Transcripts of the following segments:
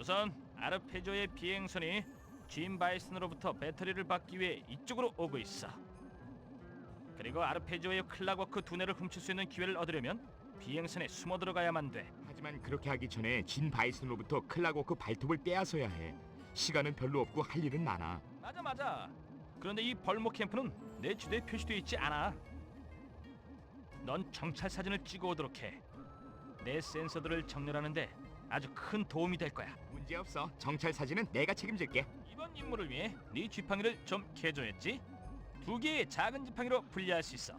우선 아르페조의 비행선이 짐 바이슨으로부터 배터리를 받기 위해 이쪽으로 오고 있어. 그리고 아르페조의 클락워크 두뇌를 훔칠 수 있는 기회를 얻으려면 비행선에 숨어 들어가야만 돼. 하지만 그렇게 하기 전에 진 바이슨으로부터 클락워크 발톱을 빼앗아야 해. 시간은 별로 없고 할 일은 많아. 맞아. 그런데 이 벌목 캠프는 내 지도에 표시되어 있지 않아. 넌 정찰 사진을 찍어 오도록 해. 내 센서들을 정렬하는데 아주 큰 도움이 될 거야. 문제없어. 정찰 사진은 내가 책임질게. 이번 임무를 위해 네 지팡이를 좀 개조했지? 2개의 작은 지팡이로 분리할 수 있어.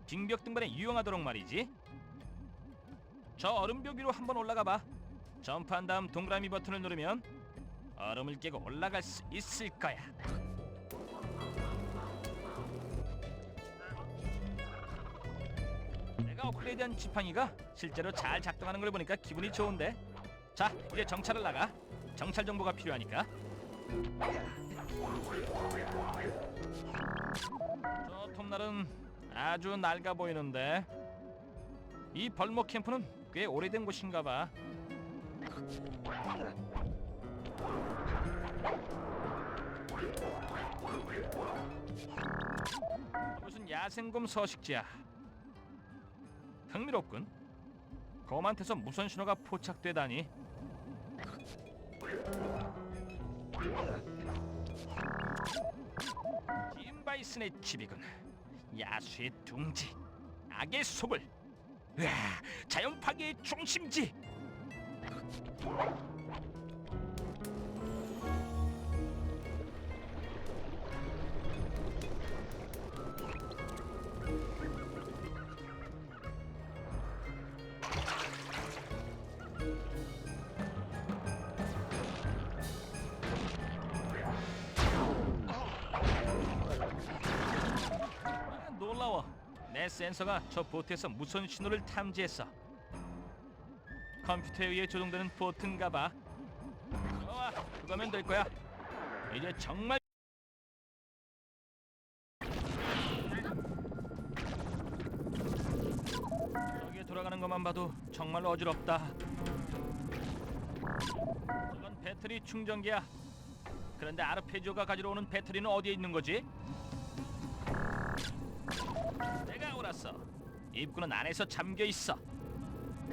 빙벽 등반에 유용하도록 말이지. 저 얼음벽 위로 한번 올라가 봐. 점프한 다음 동그라미 버튼을 누르면 얼음을 깨고 올라갈 수 있을 거야. 내가 업그레이드한 지팡이가 실제로 잘 작동하는 걸 보니까 기분이 좋은데. 자, 이제 정찰을 나가. 정찰 정보가 필요하니까. 저 톱날은 아주 낡아 보이는데 이 벌목 캠프는 꽤 오래된 곳인가 봐. 무슨 야생곰 서식지야. 흥미롭군. 검한테서 무선 신호가 포착되다니. 짐 바이슨의 집이군. 야수의 둥지, 악의 소굴, 으아, 자연 파괴의 중심지. 놀라워. 내 센서가 저 보트에서 무선 신호를 탐지했어. 컴퓨터에 의해 조종되는 보트인가 봐. 좋아, 그거면 될 거야. 이제 정말 여기에 돌아가는 것만 봐도 정말 어지럽다. 저건 배터리 충전기야. 그런데 아르페지오가 가지러 오는 배터리는 어디에 있는 거지? 내가 옳았어. 입구는 안에서 잠겨 있어.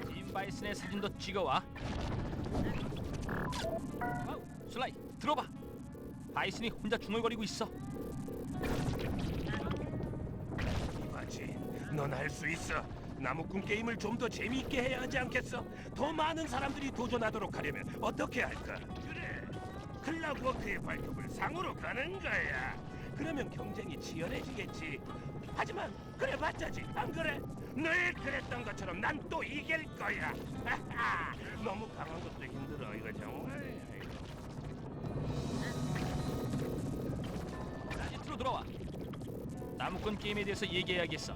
짐 바이슨의 사진도 찍어와. 와우, 슬라이 들어봐. 바이슨이 혼자 중얼거리고 있어. 이봐지, 넌 할 수 있어. 나무꾼 게임을 좀 더 재미있게 해야 하지 않겠어? 더 많은 사람들이 도전하도록 하려면 어떻게 할까? 그래, 클락워크의 발톱을 상으로 가는 거야. 그러면 경쟁이 치열해지겠지. 하지만 그래봤자지, 안 그래? 늘 그랬던 것처럼 난 또 이길 거야. 하하, 너무 강한 것도 힘들어. 이거 정말. 사진으로 돌아와. 나무꾼 게임에 대해서 얘기해야겠어.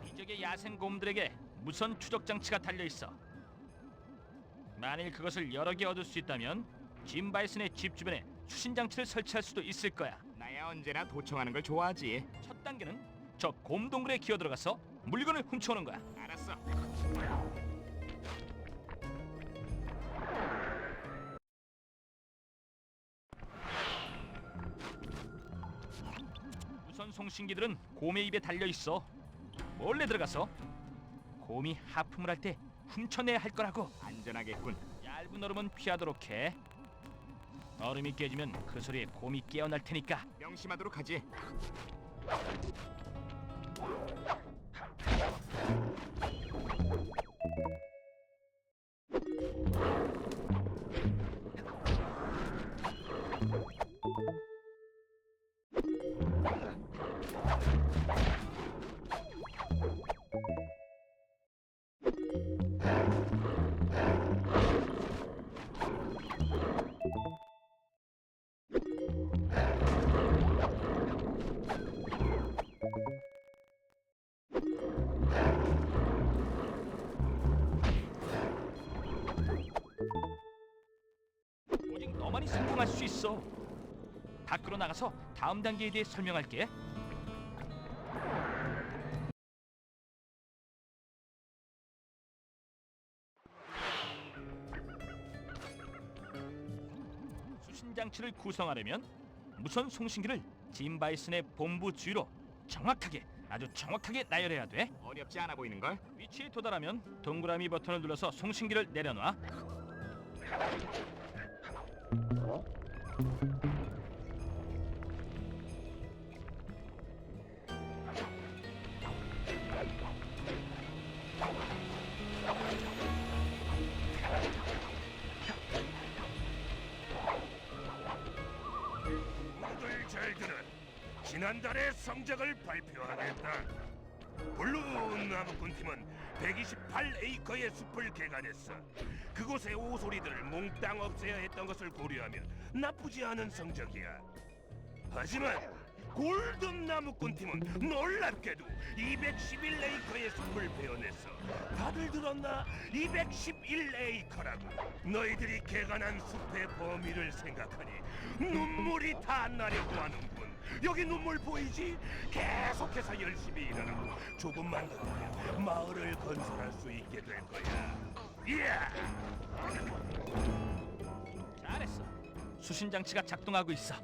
이쪽에 야생곰들에게 무선 추적 장치가 달려 있어. 만일 그것을 여러 개 얻을 수 있다면 짐 바이슨의 집 주변에 수신 장치를 설치할 수도 있을 거야. 나야 언제나 도청하는 걸 좋아하지. 첫 단계는 저 곰동굴에 기어 들어가서 물건을 훔쳐오는 거야. 알았어. 무선 송신기들은 곰의 입에 달려 있어. 몰래 들어가서 곰이 하품을 할 때 훔쳐내야 할 거라고. 안전하겠군. 얇은 얼음은 피하도록 해. 얼음이 깨지면 그 소리에 곰이 깨어날 테니까. 명심하도록 하지. 오직 너만이 성공할 수 있어. 밖으로 나가서 다음 단계에 대해 설명할게. 수신 장치를 구성하려면 무선 송신기를 짐 바이슨의 본부 주위로 정확하게, 아주 정확하게 나열해야 돼. 어렵지 않아 보이는 걸. 위치에 도달하면 동그라미 버튼을 눌러서 송신기를 내려놔. 모두들 잘 들어. 지난달의 성적을 발표하겠다. 블루 나무꾼 팀은 128에이커의 숲을 개간했어. 그곳의 오소리들을 몽땅 없애야 했던 것을 고려하면 나쁘지 않은 성적이야. 하지만 골든 나무꾼 팀은 놀랍게도 211에이커의 숲을 베어냈어. 다들 들었나? 211에이커라고. 너희들이 개간한 숲의 범위를 생각하니 눈물이 다 나려고 하는군. 여기 눈물 보이지? 계속해서 열심히 일하라고. 조금만 더 하면 마을을 건설할 수 있게 될 거야. 이야! 잘했어. 수신 장치가 작동하고 있어.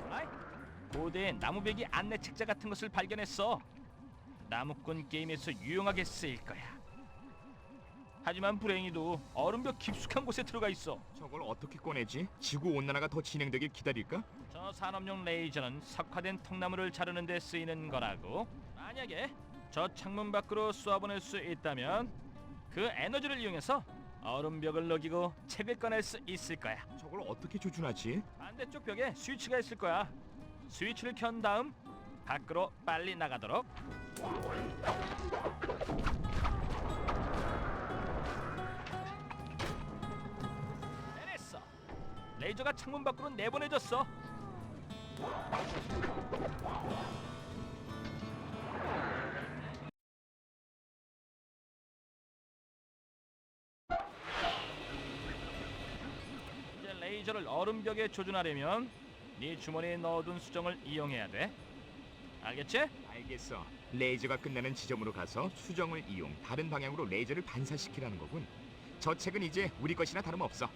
아이, 고대의 나무배기 안내 책자 같은 것을 발견했어. 나무꾼 게임에서 유용하게 쓰일 거야. 하지만 불행히도 얼음벽 깊숙한 곳에 들어가 있어. 저걸 어떻게 꺼내지? 지구 온난화가 더 진행되길 기다릴까? 저 산업용 레이저는 석화된 통나무를 자르는 데 쓰이는 거라고. 만약에 저 창문 밖으로 쏘아보낼 수 있다면 그 에너지를 이용해서 얼음벽을 녹이고 책을 꺼낼 수 있을 거야. 저걸 어떻게 조준하지? 반대쪽 벽에 스위치가 있을 거야. 스위치를 켠 다음 밖으로 빨리 나가도록. 해냈어. 레이저가 창문 밖으로 내보내졌어. 이제 레이저를 얼음벽에 조준하려면 네 주머니에 넣어둔 수정을 이용해야 돼. 알겠지? 알겠어. 레이저가 끝나는 지점으로 가서 수정을 이용 다른 방향으로 레이저를 반사시키라는 거군. 저 책은 이제 우리 것이나 다름없어.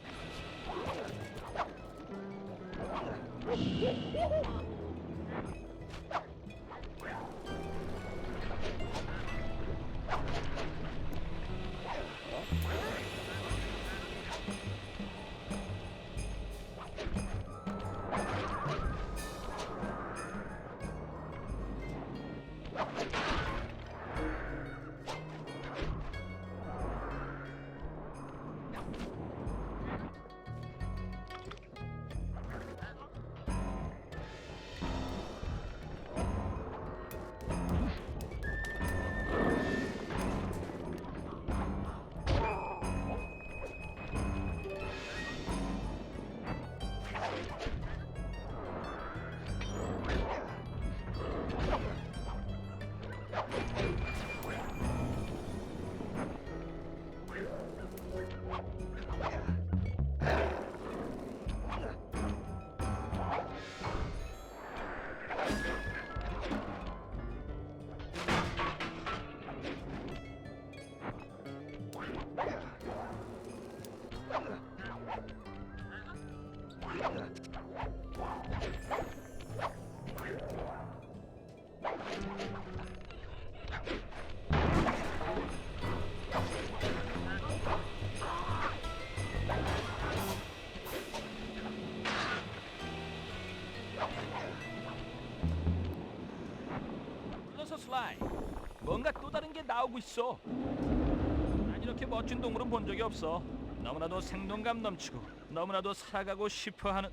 나오고 있어. 난 이렇게 멋진 동물은 본 적이 없어. 너무나도 생동감 넘치고 너무나도 살아가고 싶어하는.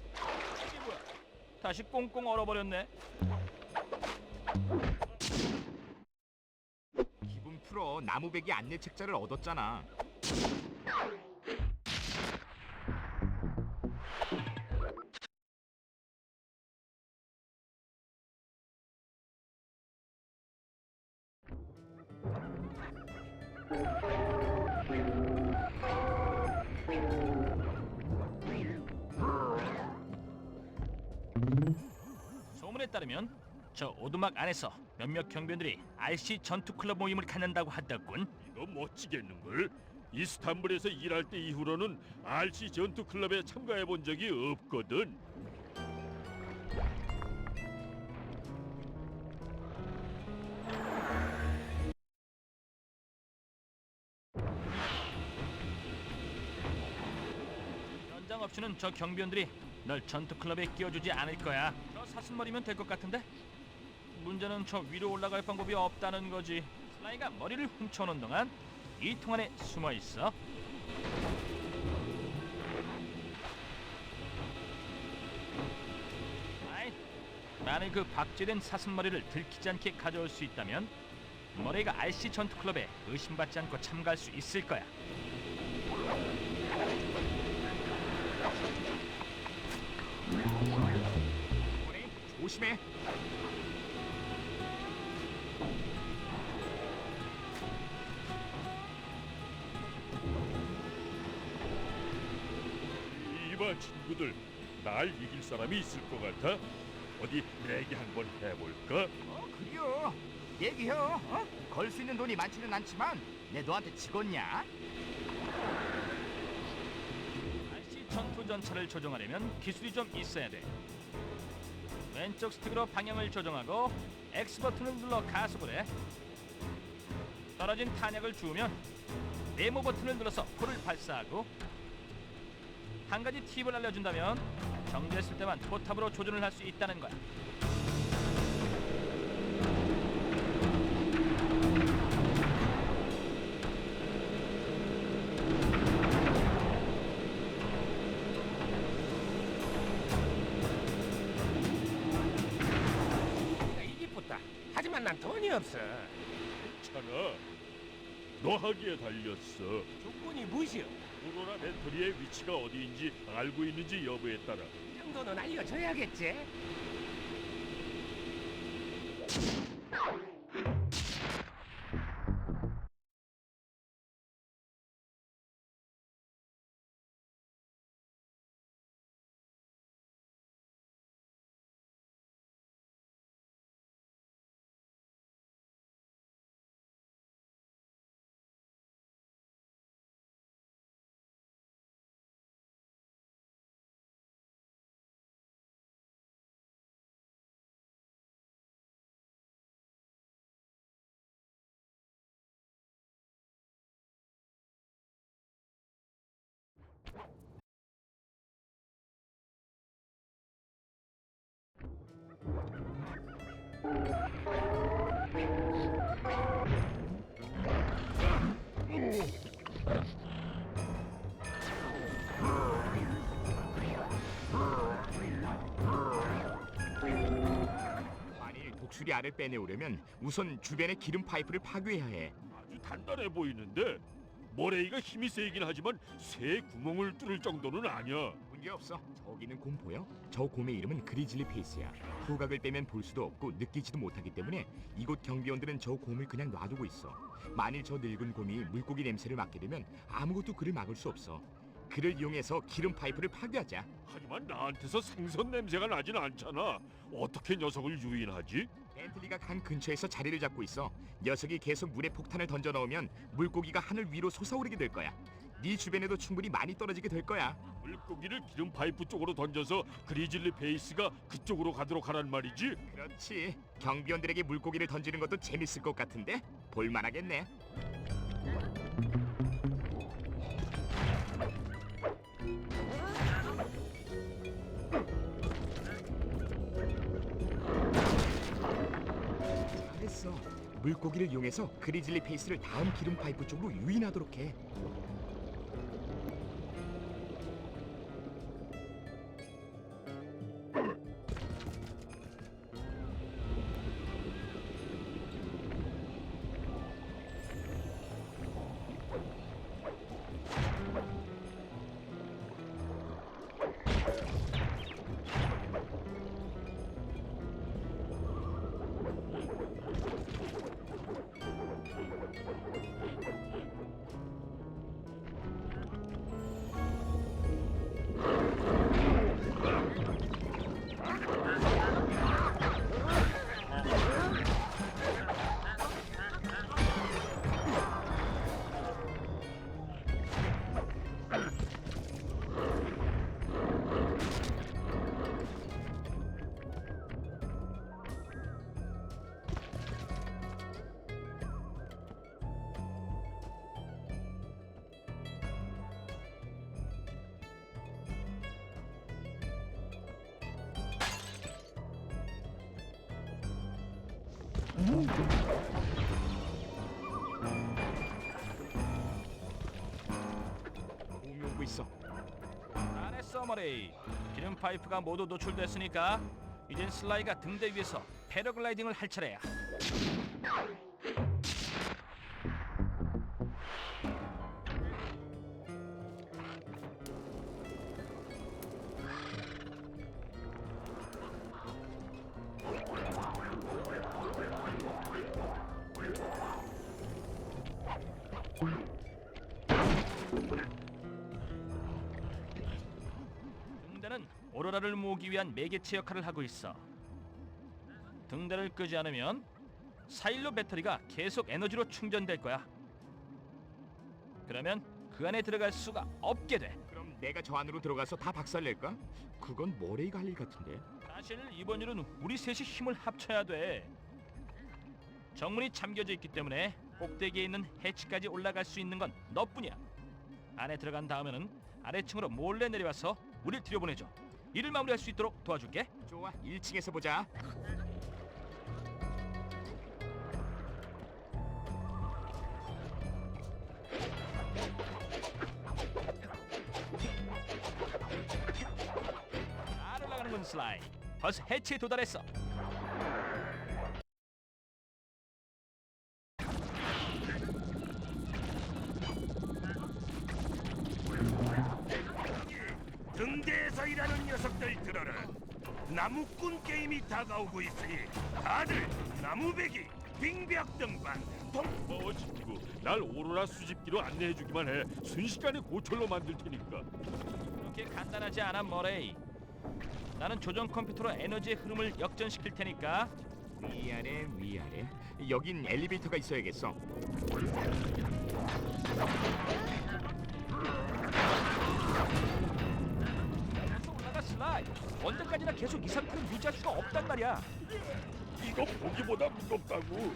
이게 뭐야? 다시 꽁꽁 얼어버렸네. 기분 풀어. 나무배기 안내 책자를 얻었잖아. 소문에 따르면 저 오두막 안에서 몇몇 경비원들이 RC 전투 클럽 모임을 갖는다고 하더군. 이거 멋지겠는걸? 이스탄불에서 일할 때 이후로는 RC 전투 클럽에 참가해 본 적이 없거든. 연장 없이는 저 경비원들이 널 전투 클럽에 끼워주지 않을 거야. 저 사슴머리면 될 것 같은데? 문제는 저 위로 올라갈 방법이 없다는 거지. 슬라이가 머리를 훔쳐오는 동안 이 통 안에 숨어 있어. 아이, 만일 그 박제된 사슴머리를 들키지 않게 가져올 수 있다면 머레이가 RC 전투 클럽에 의심받지 않고 참가할 수 있을 거야. 머리 조심해. 이봐 친구들, 날 이길 사람이 있을 것 같아? 어디 내기 한번 해볼까? 그래요. 얘기해. 걸 수 있는 돈이 많지는 않지만 내 너한테 지겠냐? RC 전투 전차를 조종하려면 기술이 좀 있어야 돼. 왼쪽 스틱으로 방향을 조정하고 X 버튼을 눌러 가속을 해. 떨어진 탄약을 주우면 네모 버튼을 눌러서 포를 발사하고, 한 가지 팁을 알려준다면 정지했을 때만 포탑으로 조준을 할 수 있다는 거야. 이기쁘다. 하지만 난 돈이 없어. 괜찮아. 너 하기에 달렸어. 조건이 무시여. 오로라 벤토리의 위치가 어디인지 알고 있는지 여부에 따라 이 정도는 알려줘야겠지. 만일 독수리 알을 빼내오려면 우선 주변의 기름 파이프를 파괴해야 해. 아주 단단해 보이는데 모래이가 힘이 세긴 하지만 새 구멍을 뚫을 정도는 아니야. 문제 없어. 저기는 곰 보여? 저 곰의 이름은 그리즐리 페이스야. 후각을 빼면 볼 수도 없고 느끼지도 못하기 때문에 이곳 경비원들은 저 곰을 그냥 놔두고 있어. 만일 저 늙은 곰이 물고기 냄새를 맡게 되면 아무것도 그를 막을 수 없어. 그를 이용해서 기름 파이프를 파괴하자. 하지만 나한테서 생선 냄새가 나진 않잖아. 어떻게 녀석을 유인하지? 벤틀리가 강 근처에서 자리를 잡고 있어. 녀석이 계속 물에 폭탄을 던져 넣으면 물고기가 하늘 위로 솟아오르게 될 거야. 네 주변에도 충분히 많이 떨어지게 될 거야. 물고기를 기름 파이프 쪽으로 던져서 그리즐리 페이스가 그쪽으로 가도록 하란 말이지? 그렇지. 경비원들에게 물고기를 던지는 것도 재밌을 것 같은데 볼만하겠네. 잘했어. 물고기를 이용해서 그리즐리 페이스를 다음 기름 파이프 쪽으로 유인하도록 해. 도움이 오고 있어. 잘했어 머레이. 기름 파이프가 모두 노출됐으니까 이젠 슬라이가 등대 위에서 패러글라이딩을 할 차례야. 등대는 오로라를 모으기 위한 매개체 역할을 하고 있어. 등대를 끄지 않으면 사일로 배터리가 계속 에너지로 충전될 거야. 그러면 그 안에 들어갈 수가 없게 돼. 그럼 내가 저 안으로 들어가서 다 박살낼까? 그건 머레이가 할 일 같은데. 사실 이번 일은 우리 셋이 힘을 합쳐야 돼. 정문이 잠겨져 있기 때문에 꼭대기에 있는 해치까지 올라갈 수 있는 건 너뿐이야. 안에 들어간 다음에는 아래층으로 몰래 내려와서 우릴 들여보내줘. 일을 마무리할 수 있도록 도와줄게. 좋아, 1층에서 보자. 잘 올라가는군 슬라이. 벌써 해치에 도달했어. 등대에서 일하는 녀석들 들어라. 나무꾼 게임이 다가오고 있으니 다들 나무배기, 빙벽 등반, 시키고 날 오로라 수집기로 안내해주기만 해. 순식간에 고철로 만들 테니까. 그렇게 간단하지 않아 머레이. 나는 조정 컴퓨터로 에너지의 흐름을 역전시킬 테니까. 위아래 위아래. 여긴 엘리베이터가 있어야겠어. 계속 올라가 슬라이. 언제까지나 계속 이 상태를 유지할 수가 없단 말이야. 이거 보기보다 무겁다고.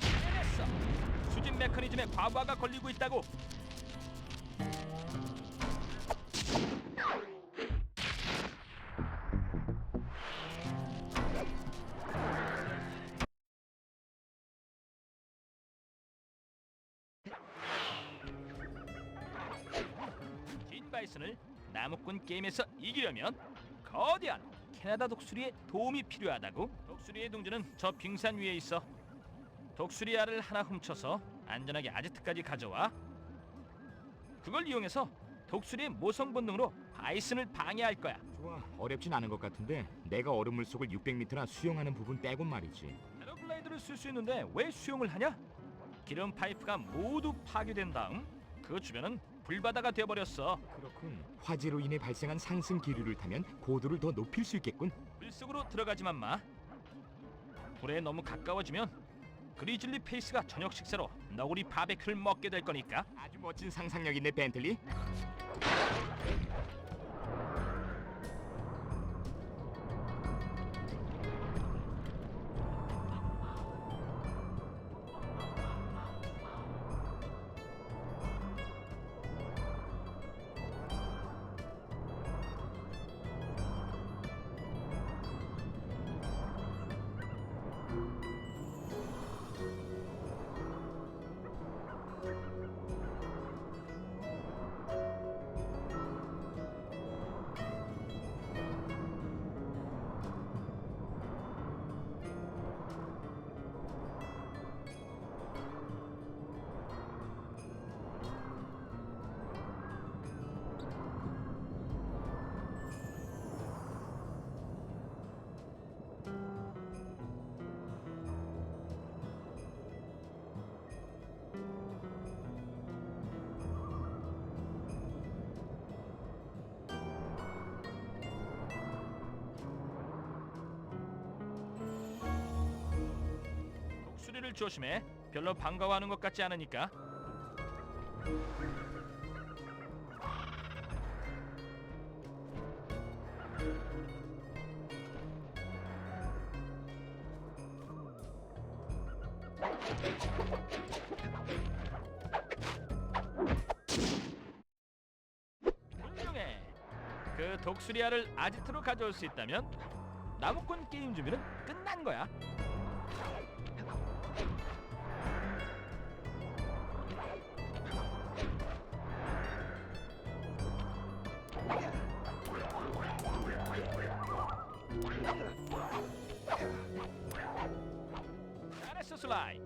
해냈어. 수집 메커니즘에 과부하가 걸리고 있다고. 긴 바이슨을 나무꾼 게임에서 이기려면 거대한 캐나다 독수리의 도움이 필요하다고. 독수리의 둥지는 저 빙산 위에 있어. 독수리 알을 하나 훔쳐서 안전하게 아지트까지 가져와. 그걸 이용해서 독수리의 모성 본능으로 바이슨을 방해할 거야. 좋아, 어렵진 않은 것 같은데 내가 얼음물 속을 600m나 수영하는 부분 빼곤 말이지. 패러글라이더를 쓸 수 있는데 왜 수영을 하냐? 기름 파이프가 모두 파괴된 다음 그 주변은 불바다가 되어버렸어. 그렇군. 화재로 인해 발생한 상승 기류를 타면 고도를 더 높일 수 있겠군. 물속으로 들어가지만 마. 불에 너무 가까워지면 그리즐리 페이스가 저녁 식사로 너구리 바베큐를 먹게 될 거니까. 아주 멋진 상상력 있네, 벤틀리. 소리를 조심해. 별로 반가워하는 것 같지 않으니까. 훌륭해. 그 독수리알을 아지트로 가져올 수 있다면 나무꾼 게임 준비는 끝난 거야. 잘했어, 슬라이.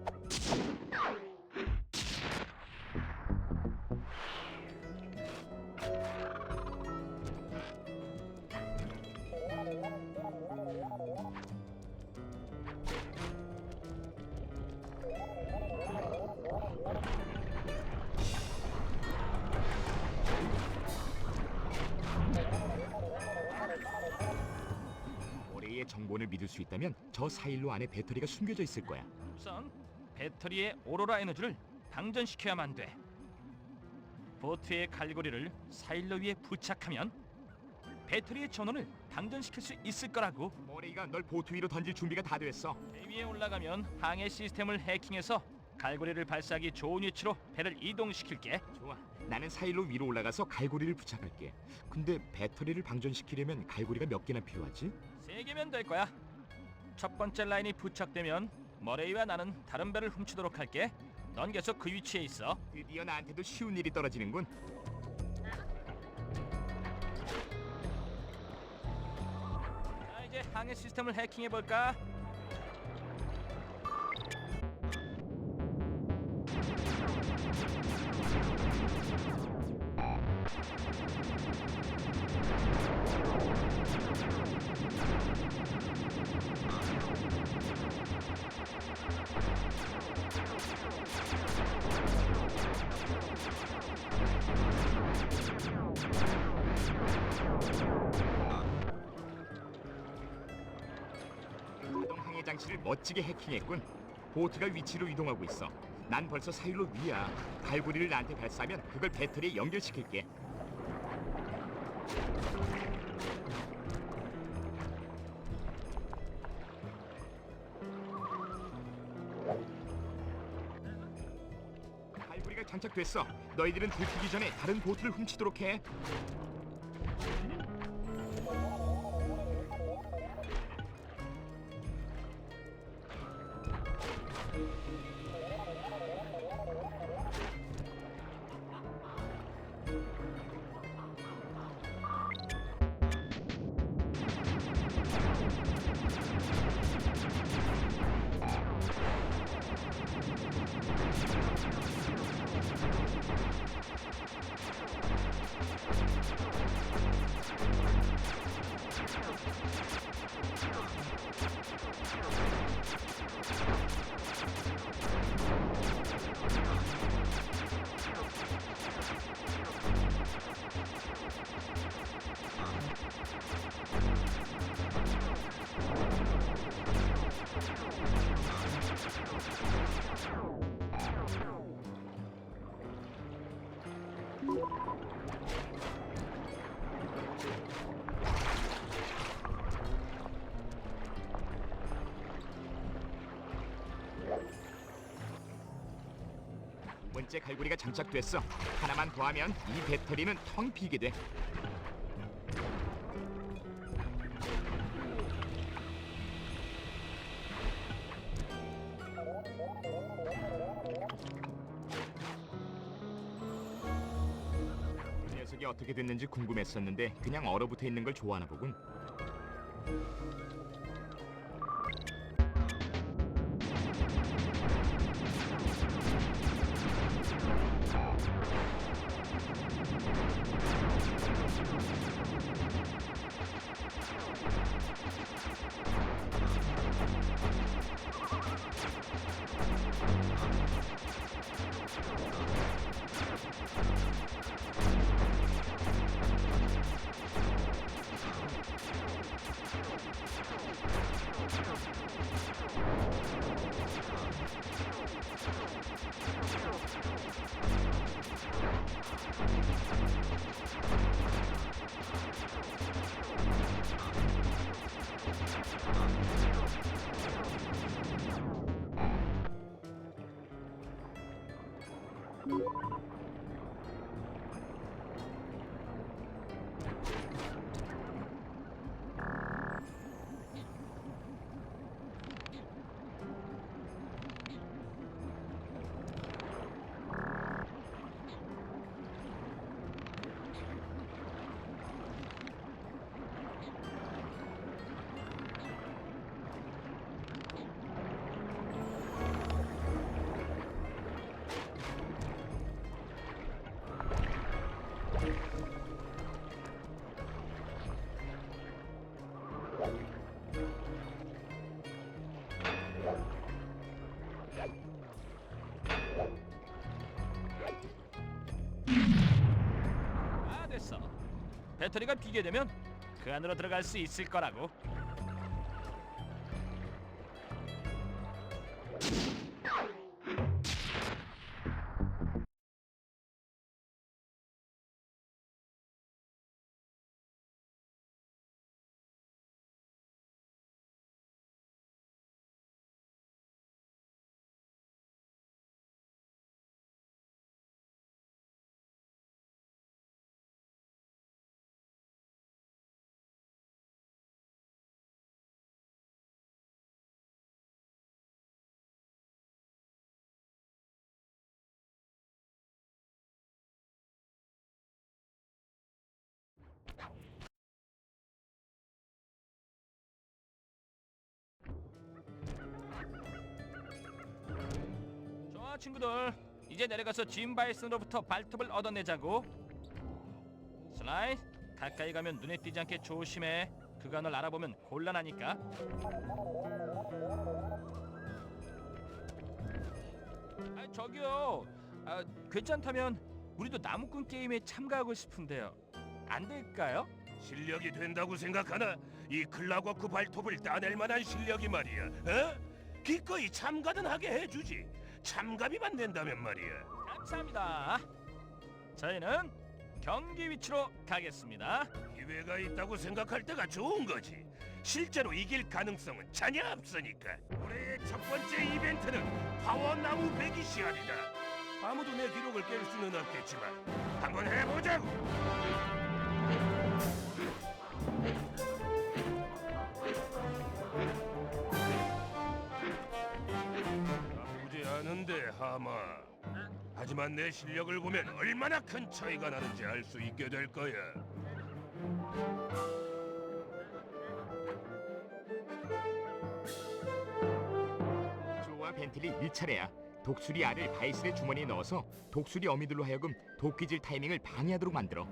모레의 정보를 믿을 수 있다면 저 사일로 안에 배터리가 숨겨져 있을 거야. 우선 배터리의 오로라 에너지를 방전시켜야만 돼. 보트의 갈고리를 사일로 위에 부착하면 배터리의 전원을 방전시킬 수 있을 거라고. 모레이가 널 보트 위로 던질 준비가 다 됐어. 배 위에 올라가면 항해 시스템을 해킹해서 갈고리를 발사하기 좋은 위치로 배를 이동시킬게. 좋아. 나는 사일로 위로 올라가서 갈고리를 부착할게. 근데 배터리를 방전시키려면 갈고리가 몇 개나 필요하지? 3개면 될 거야. 첫 번째 라인이 부착되면 머레이와 나는 다른 배를 훔치도록 할게. 넌 계속 그 위치에 있어. 드디어 나한테도 쉬운 일이 떨어지는군. 자, 이제 항해 시스템을 해킹해 볼까? 자동 항해 장치를 멋지게 해킹했군. 보트가 위치로 이동하고 있어. 난 벌써 사일로 위야. 갈고리를 나한테 발사하면 그걸 배터리에 연결시킬게. 갈고리가 장착됐어. 너희들은 들키기 전에 다른 보트를 훔치도록 해. 두 번째 갈고리가 장착됐어. 하나만 더하면 이 배터리는 텅 비게 돼. 그 녀석이 어떻게 됐는지 궁금했었는데 그냥 얼어붙어 있는 걸 좋아하나 보군. 아, 됐어. 배터리가 비교되면 그 안으로 들어갈 수 있을 거라고. 좋아, 친구들. 이제 내려가서 짐 바이슨으로부터 발톱을 얻어내자고. 슬라이, 가까이 가면 눈에 띄지 않게 조심해. 그간을 알아보면 곤란하니까. 아, 저기요. 괜찮다면 우리도 나무꾼 게임에 참가하고 싶은데요. 안 될까요? 실력이 된다고 생각하나? 이 클라워크 발톱을 따낼 만한 실력이 말이야. 어? 기꺼이 참가는 하게 해주지. 참가비만 낸다면 말이야. 감사합니다. 저희는 경기 위치로 가겠습니다. 기회가 있다고 생각할 때가 좋은 거지. 실제로 이길 가능성은 전혀 없으니까. 올해의 첫 번째 이벤트는 파워 나무 배기 시합이다. 아무도 내 기록을 깰 수는 없겠지만 한번 해보자고. 나쁘지 않은데 하마. 하지만 내 실력을 보면 얼마나 큰 차이가 나는지 알 수 있게 될 거야. 좋아, 벤틀리, 네 차례야. 독수리 알을 바이슨의 주머니에 넣어서 독수리 어미들로 하여금 도끼질 타이밍을 방해하도록 만들어.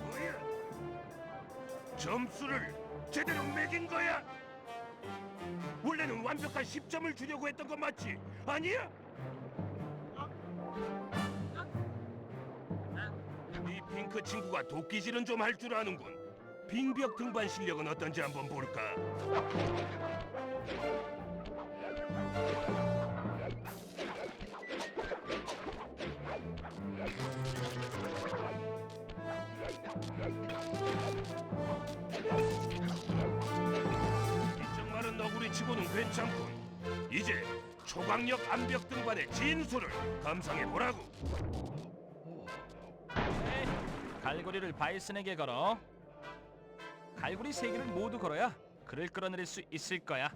뭐야? 점수를 제대로 매긴 거야? 원래는 완벽한 10점을 주려고 했던 거 맞지? 아니야? 이 핑크 친구가 도끼질은 좀 할 줄 아는군. 빙벽 등반 실력은 어떤지 한번 볼까? 이쪽 마른 너구리 치고는 괜찮군. 이제 초강력 암벽 등반의 진수를 감상해 보라고. 네, 갈고리를 바이슨에게 걸어. 갈고리 3개를 모두 걸어야 그를 끌어내릴 수 있을 거야.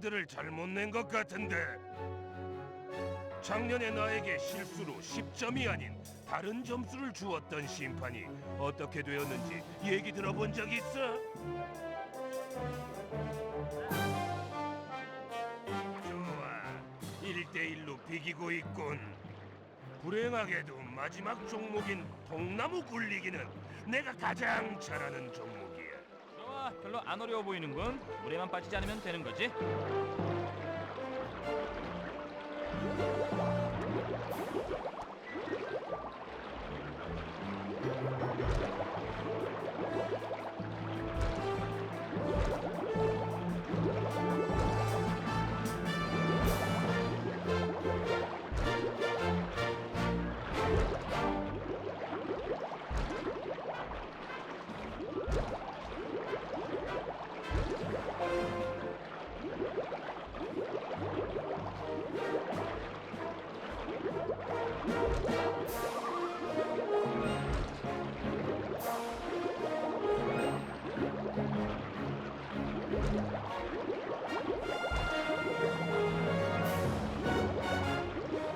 카드를 잘못 낸 것 같은데. 작년에 나에게 실수로 10점이 아닌 다른 점수를 주었던 심판이 어떻게 되었는지 얘기 들어본 적 있어? 좋아, 1대1로 비기고 있군. 불행하게도 마지막 종목인 통나무 굴리기는 내가 가장 잘하는 종목이야. 좋아, 별로 안 어려워 보이는군. 물에만 빠지지 않으면 되는 거지.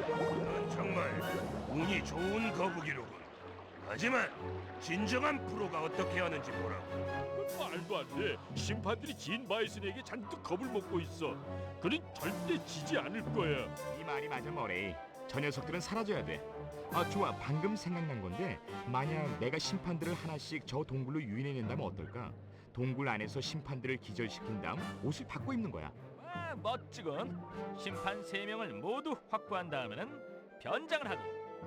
넌 정말 운이 좋은 거북이로군. 하지만 진정한 프로가 어떻게 하는지 보라고. 말도 안 돼. 심판들이 진 바이슨에게 잔뜩 겁을 먹고 있어. 그는 절대 지지 않을 거야. 이 말이 맞아, 머레이. 저 녀석들은 사라져야 돼. 아, 좋아. 방금 생각난 건데 만약 내가 심판들을 하나씩 저 동굴로 유인해낸다면 어떨까? 동굴 안에서 심판들을 기절시킨 다음 옷을 바꿔 입는 거야. 와, 멋지군. 심판 3명을 모두 확보한 다음에는 변장을 하고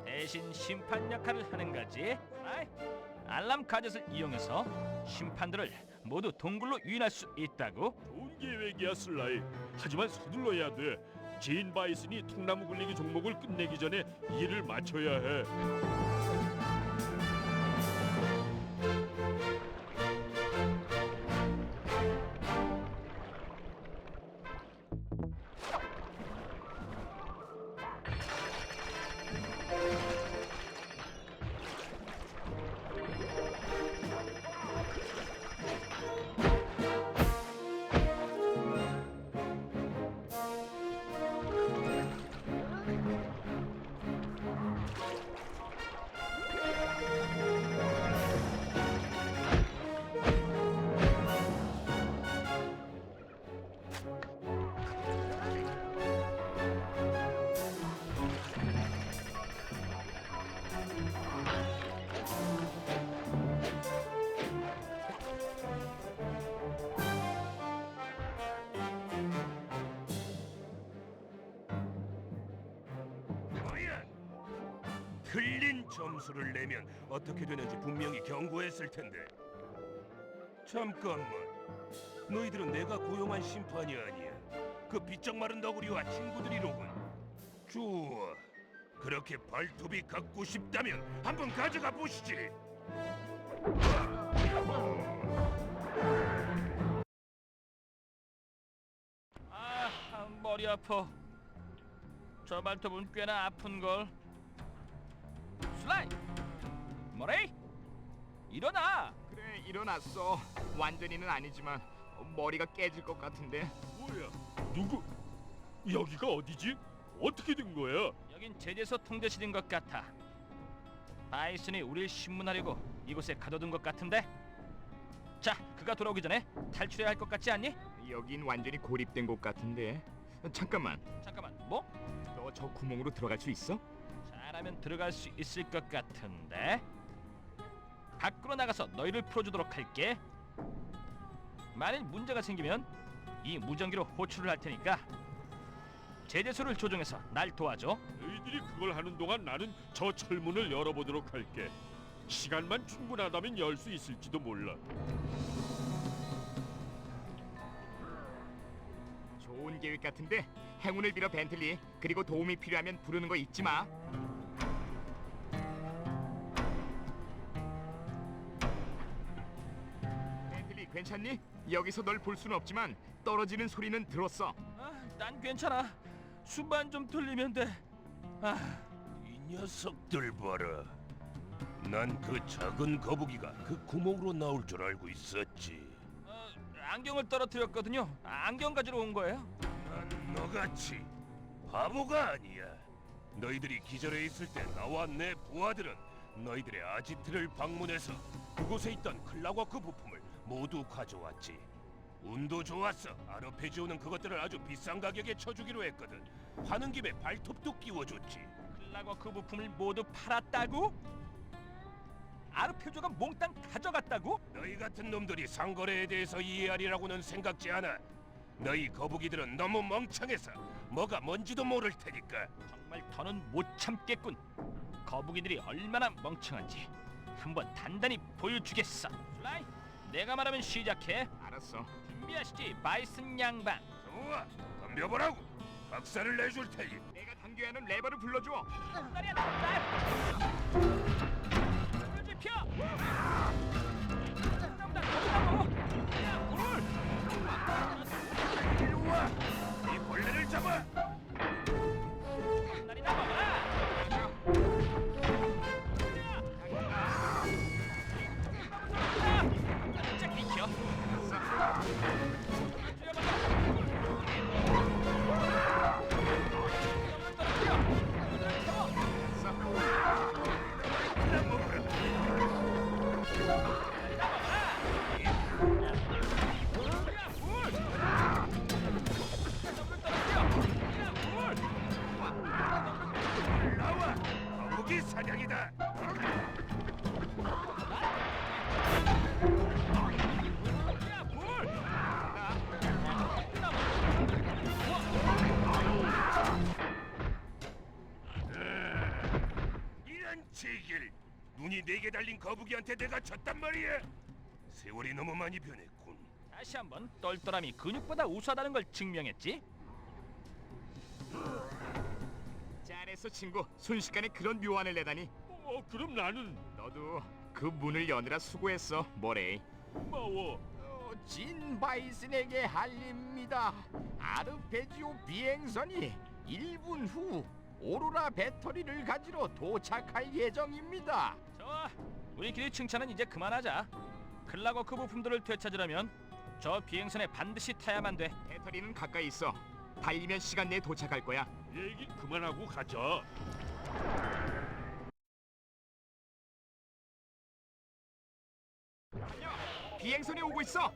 대신 심판 역할을 하는 거지. 아이, 알람 가젯을 이용해서 심판들을 모두 동굴로 유인할 수 있다고? 좋은 계획이야, 슬라이. 하지만 서둘러야 돼. 진 바이슨이 통나무 굴리기 종목을 끝내기 전에 일을 마쳐야 해. 뭐야? 틀린 점수를 내면 어떻게 되는지 분명히 경고했을 텐데. 잠깐만, 너희들은 내가 고용한 심판이 아니야. 그 비쩍 마른 너구리와 친구들이로군. 좋아, 그렇게 발톱이 갖고 싶다면 한번 가져가 보시지. 아, 머리 아파. 저 발톱은 꽤나 아픈 걸. 슬라이, 머레이, 일어나. 그래, 일어났어. 완전히는 아니지만 머리가 깨질 것 같은데. 뭐야? 누구? 여기가 어디지? 어떻게 된 거야? 여긴 제재소 통제실인 것 같아. 바이슨이 우릴 신문하려고 이곳에 가둬둔 것 같은데. 자, 그가 돌아오기 전에 탈출해야 할 것 같지 않니? 여긴 완전히 고립된 곳 같은데. 잠깐만, 잠깐만, 뭐? 너 저 구멍으로 들어갈 수 있어? 잘하면 들어갈 수 있을 것 같은데. 밖으로 나가서 너희를 풀어주도록 할게. 만일 문제가 생기면 이 무전기로 호출을 할 테니까 제재소를 조종해서 날 도와줘. 너희들이 그걸 하는 동안 나는 저 철문을 열어보도록 할게. 시간만 충분하다면 열 수 있을지도 몰라. 좋은 계획 같은데. 행운을 빌어, 벤틀리. 그리고 도움이 필요하면 부르는 거 잊지 마. 벤틀리, 괜찮니? 여기서 널 볼 수는 없지만 떨어지는 소리는 들었어. 난 괜찮아. 수만 좀 틀리면 돼. 이 녀석들 봐라. 난 그 작은 거북이가 그 구멍으로 나올 줄 알고 있었지. 안경을 떨어뜨렸거든요. 안경 가지러 온 거예요. 너같이 바보가 아니야. 너희들이 기절해 있을 때 나와 내 부하들은 너희들의 아지트를 방문해서 그곳에 있던 클라워크 부품을 모두 가져왔지. 운도 좋았어. 아르페지오는 그것들을 아주 비싼 가격에 쳐주기로 했거든. 하는 김에 발톱도 끼워줬지. 클라고 그 부품을 모두 팔았다고? 아르페조가 몽땅 가져갔다고? 너희 같은 놈들이 상거래에 대해서 이해하리라고는 생각지 않아. 너희 거북이들은 너무 멍청해서 뭐가 뭔지도 모를 테니까. 정말 더는 못 참겠군. 거북이들이 얼마나 멍청한지 한번 단단히 보여주겠어. 슬라이, 내가 말하면 시작해. 알았어. 준비하시지, 바이슨 양반. 좋아, 덤벼보라고. 박살을 내줄 테니. 내가 당겨야 하는 레버를 불러줘. 날이야, 날. 불을 지펴. 나보다 거북나무. 야, 불. 이리 와. 이 벌레를 잡아. 날이 나봐라. 짝 비켜. 그냥 먹어라. 나와. 거북이 사냥이다. 이런 제길. 눈이 4개 달린 거북이한테 내가 졌단 말이야. 세월이 너무 많이 변했군. 다시 한번 똘똘함이 근육보다 우수하다는 걸 증명했지. 잘했어 친구. 순식간에 그런 묘안을 내다니. 그럼 나는 너도 그 문을 여느라 수고했어, 모레이. 고마워. 진 바이슨에게 알립니다. 아르페지오 비행선이 1분 후 오로라 배터리를 가지러 도착할 예정입니다. 좋아, 우리끼리 칭찬은 이제 그만하자. 클라거크 부품들을 되찾으려면 저 비행선에 반드시 타야만 돼. 배터리는 가까이 있어. 달리면 시간 내에 도착할 거야. 얘기 그만하고 가자. 비행선이 오고 있어.